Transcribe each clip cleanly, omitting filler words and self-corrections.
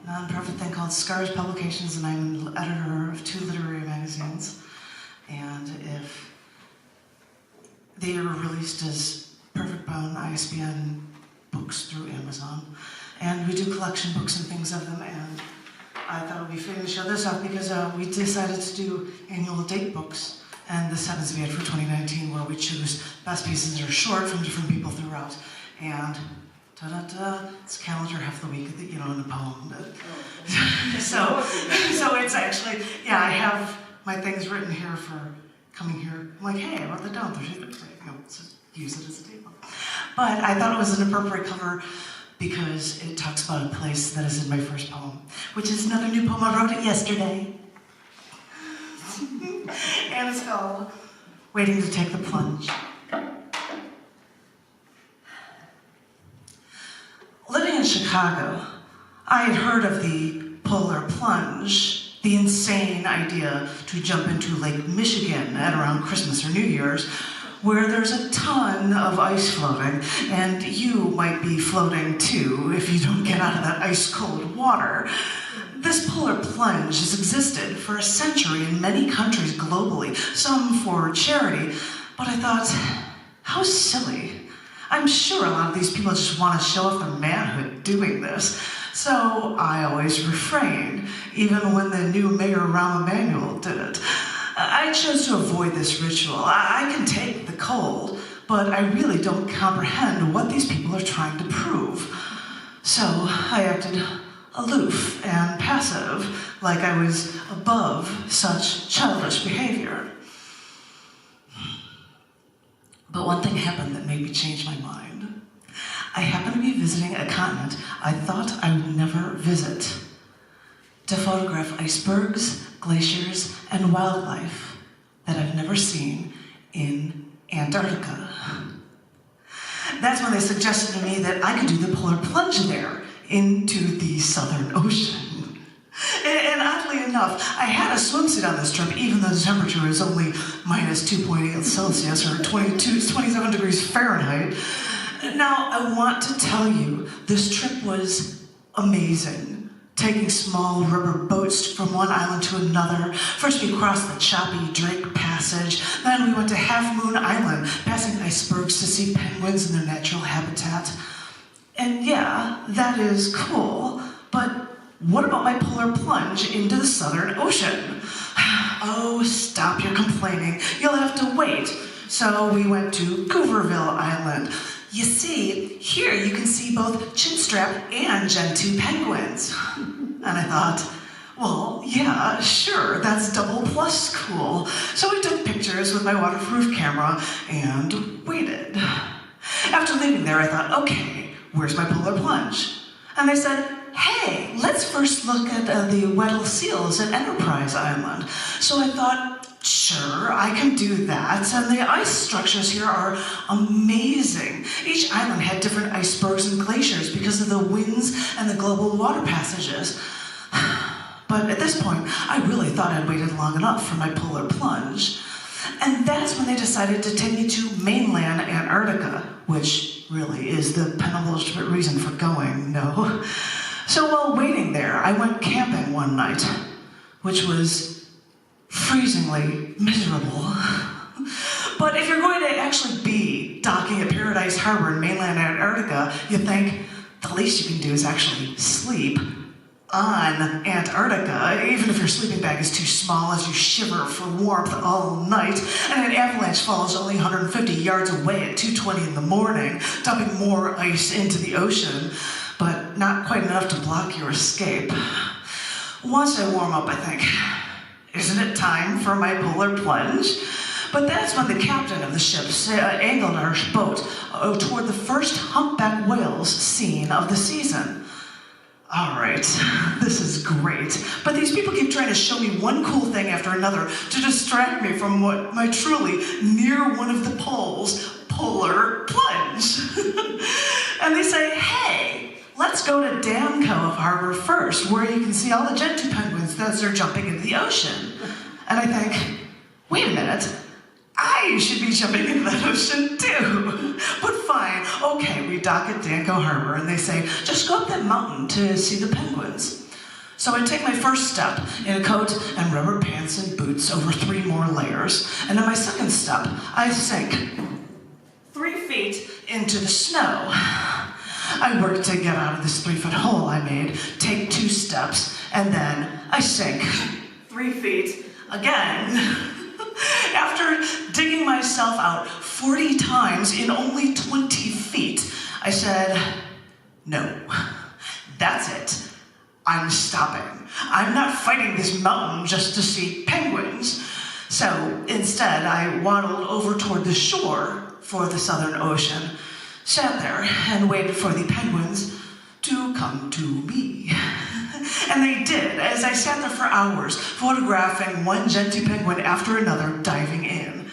non-profit thing called Scars Publications, and I'm an editor of 2 literary magazines. And if they are released as perfect bound ISBN books through Amazon, and we do collection books and things of them, and I thought it would be fitting to show this off because we decided to do annual date books, and this happens to be it for 2019, where we choose best pieces that are short from different people throughout. And ta-da-da, it's calendar half the week, you know, in a poem. So it's actually, yeah, I have my things written here for coming here. I'm like, hey, I wrote that down. Let's use it as a date book. But I thought it was an appropriate cover because it talks about a place that is in my first poem, which is another new poem. I wrote it yesterday. And it's called Waiting to Take the Plunge. Living in Chicago, I had heard of the polar plunge, the insane idea to jump into Lake Michigan at around Christmas or New Year's, where there's a ton of ice floating, and you might be floating too if you don't get out of that ice-cold water. This polar plunge has existed for a century in many countries globally, some for charity, but I thought, how silly. I'm sure a lot of these people just want to show off their manhood doing this, so I always refrained, even when the new Mayor Rahm Emanuel did it. I chose to avoid this ritual. I can take the cold, but I really don't comprehend what these people are trying to prove. So I acted aloof and passive, like I was above such childish behavior. But one thing happened that made me change my mind. I happened to be visiting a continent I thought I would never visit, to photograph icebergs, glaciers, and wildlife that I've never seen in Antarctica. That's when they suggested to me that I could do the polar plunge there into the Southern Ocean. And oddly enough, I had a swimsuit on this trip, even though the temperature is only minus 2.8 Celsius or 27 degrees Fahrenheit. Now, I want to tell you, this trip was amazing. Taking small rubber boats from one island to another. First we crossed the choppy Drake Passage, then we went to Half Moon Island, passing icebergs to see penguins in their natural habitat. And yeah, that is cool, but what about my polar plunge into the Southern Ocean? Oh, stop your complaining. You'll have to wait. So we went to Gooverville Island. You see, here you can see both chinstrap and Gentoo penguins. And I thought, well, yeah, sure, that's double plus cool. So we took pictures with my waterproof camera and waited. After leaving there, I thought, okay, where's my polar plunge? And they said, hey, let's first look at the Weddell seals at Enterprise Island. So I thought, sure, I can do that. And the ice structures here are amazing. Each island had different icebergs and glaciers because of the winds and the global water passages. But at this point, I really thought I'd waited long enough for my polar plunge. And that's when they decided to take me to mainland Antarctica, which really is the penultimate reason for going, no. So while waiting there, I went camping one night, which was freezingly miserable. But if you're going to actually be docking at Paradise Harbor in mainland Antarctica, you think the least you can do is actually sleep on Antarctica, even if your sleeping bag is too small as you shiver for warmth all night, and an avalanche falls only 150 yards away at 2:20 in the morning, dumping more ice into the ocean, but not quite enough to block your escape. Once I warm up, I think, isn't it time for my polar plunge? But that's when the captain of the ship angled our boat toward the first humpback whales seen of the season. All right, this is great, but these people keep trying to show me one cool thing after another to distract me from what my truly near one of the poles polar plunge. And they say, hey, let's go to Dam Cove Harbor first, where you can see all the Gentoo penguins as they're jumping into the ocean. And I think, wait a minute, I I should be jumping into that ocean too. But fine, okay, we dock at Danko Harbor and they say, just go up that mountain to see the penguins. So I take my first step in a coat and rubber pants and boots over 3 more layers. And on my second step, I sink 3 feet into the snow. I work to get out of this 3-foot hole I made, take 2 steps, and then I sink 3 feet again. After digging myself out 40 times in only 20 feet, I said, no, that's it. I'm stopping. I'm not fighting this mountain just to see penguins. So instead, I waddled over toward the shore for the Southern Ocean, sat there and waited for the penguins to come to me. And they did, as I sat there for hours, photographing one genty penguin after another diving in.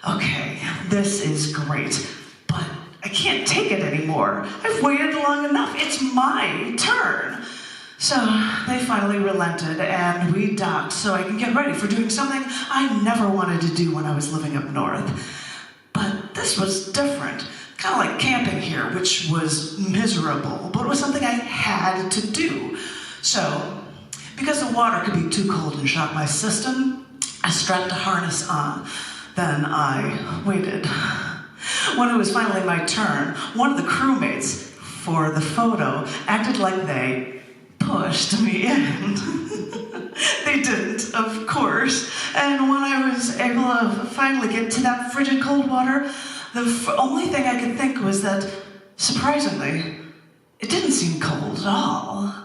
Okay, this is great, but I can't take it anymore. I've waited long enough. It's my turn. So they finally relented and we docked so I can get ready for doing something I never wanted to do when I was living up north. But this was different. Kind of like camping here, which was miserable, but it was something I had to do. So, because the water could be too cold and shock my system, I strapped a harness on. Then I waited. When it was finally my turn, one of the crewmates for the photo acted like they pushed me in. They didn't, of course. And when I was able to finally get to that frigid cold water, the only thing I could think was that, surprisingly, it didn't seem cold at all.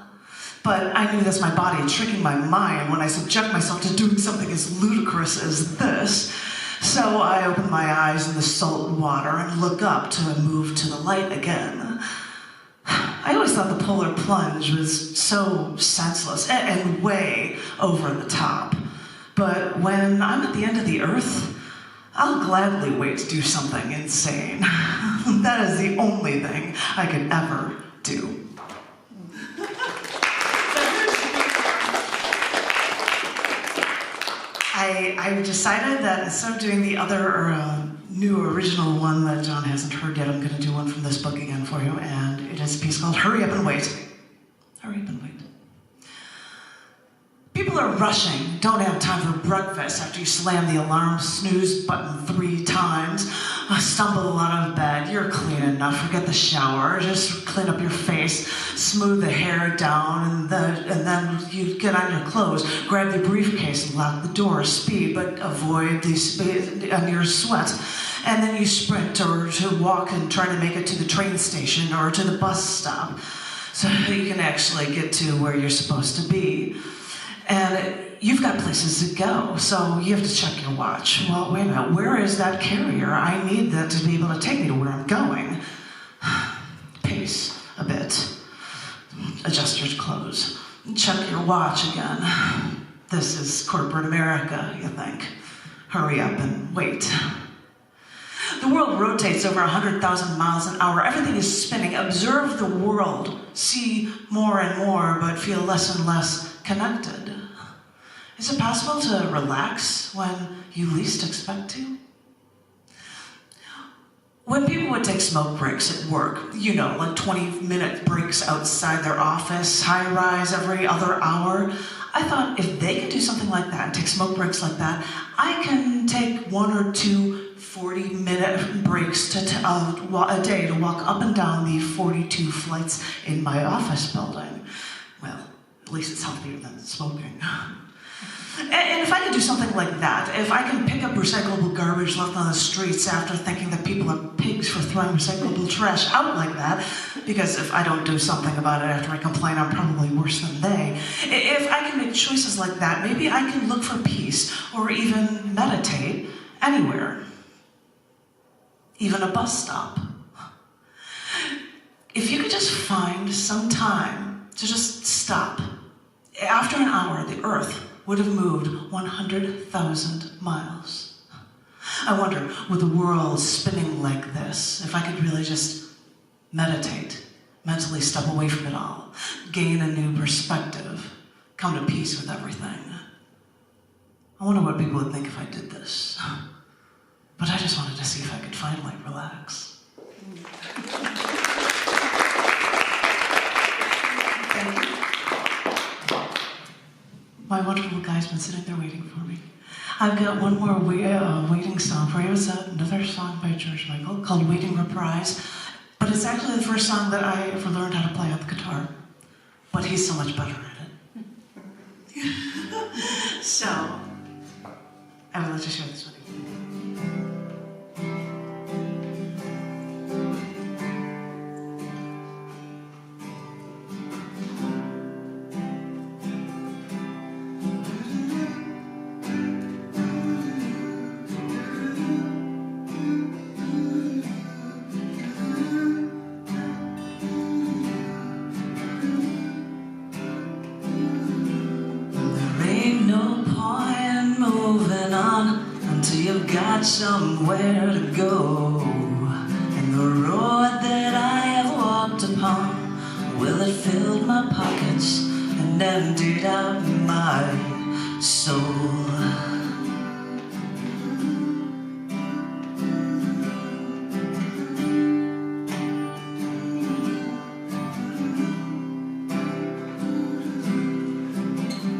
But I knew that's my body tricking my mind when I subject myself to doing something as ludicrous as this. So I opened my eyes in the salt water and looked up to move to the light again. I always thought the polar plunge was so senseless and way over the top. But when I'm at the end of the earth, I'll gladly wait to do something insane. That is the only thing I could ever do. I decided that instead of doing the other new original one that John hasn't heard yet, I'm going to do one from this book again for you, and it is a piece called Hurry Up and Wait. Hurry up and wait. People are rushing, don't have time for breakfast after you slam the alarm snooze button 3 times, stumble out of bed, you're clean enough, forget the shower, just clean up your face, smooth the hair down, and then you get on your clothes, grab the briefcase and lock the door, speed, but avoid your sweat. And then you sprint or to walk and try to make it to the train station or to the bus stop so you can actually get to where you're supposed to be. And you've got places to go, so you have to check your watch. Well, wait a minute, where is that carrier? I need that to be able to take me to where I'm going. Pace a bit. Adjust your clothes. Check your watch again. This is corporate America, you think. Hurry up and wait. The world rotates over 100,000 miles an hour. Everything is spinning. Observe the world. See more and more, but feel less and less connected. Is it possible to relax when you least expect to? When people would take smoke breaks at work, you know, like 20-minute breaks outside their office, high-rise every other hour, I thought if they could do something like that and take smoke breaks like that, I can take 1 or 2 40-minute breaks a day to walk up and down the 42 flights in my office building. Well, at least it's healthier than smoking. And if I could do something like that, if I can pick up recyclable garbage left on the streets after thinking that people are pigs for throwing recyclable trash out like that, because if I don't do something about it after I complain, I'm probably worse than they. If I can make choices like that, maybe I can look for peace or even meditate anywhere. Even a bus stop. If you could just find some time to just stop. After an hour, the earth would have moved 100,000 miles. I wonder, with the world spinning like this, if I could really just meditate, mentally step away from it all, gain a new perspective, come to peace with everything. I wonder what people would think if I did this. but I just wanted to see if I could finally relax. Thank you. My wonderful guy's been sitting there waiting for me. I've got one more waiting song for you. It's another song by George Michael called Waiting Reprise, but it's actually the first song that I ever learned how to play on the guitar, but he's so much better at it. So, I will let you share this with you. Until you've got somewhere to go, and the road that I have walked upon, well, it filled my pockets and emptied out my soul.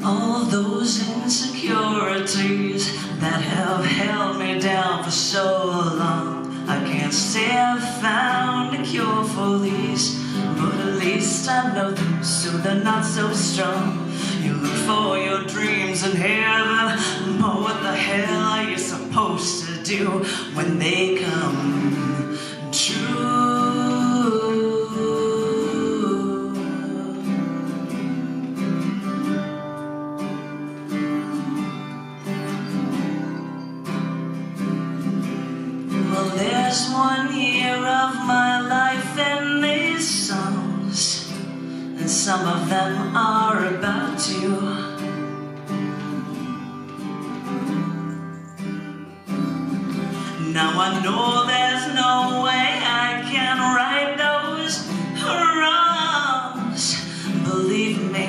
All those insecurities that have held me down for so long, I can't say I've found a cure for these, but at least I know them, so they're not so strong. You look for your dreams in heaven, but what the hell are you supposed to do when they come true? Well, there's 1 year of my life in these songs, and some of them are about you. Now I know there's no way I can right those wrongs. Believe me,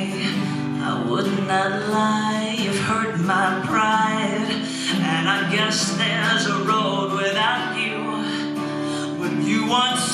I would not lie, you've hurt my pride, and I guess there's a road without you, but you once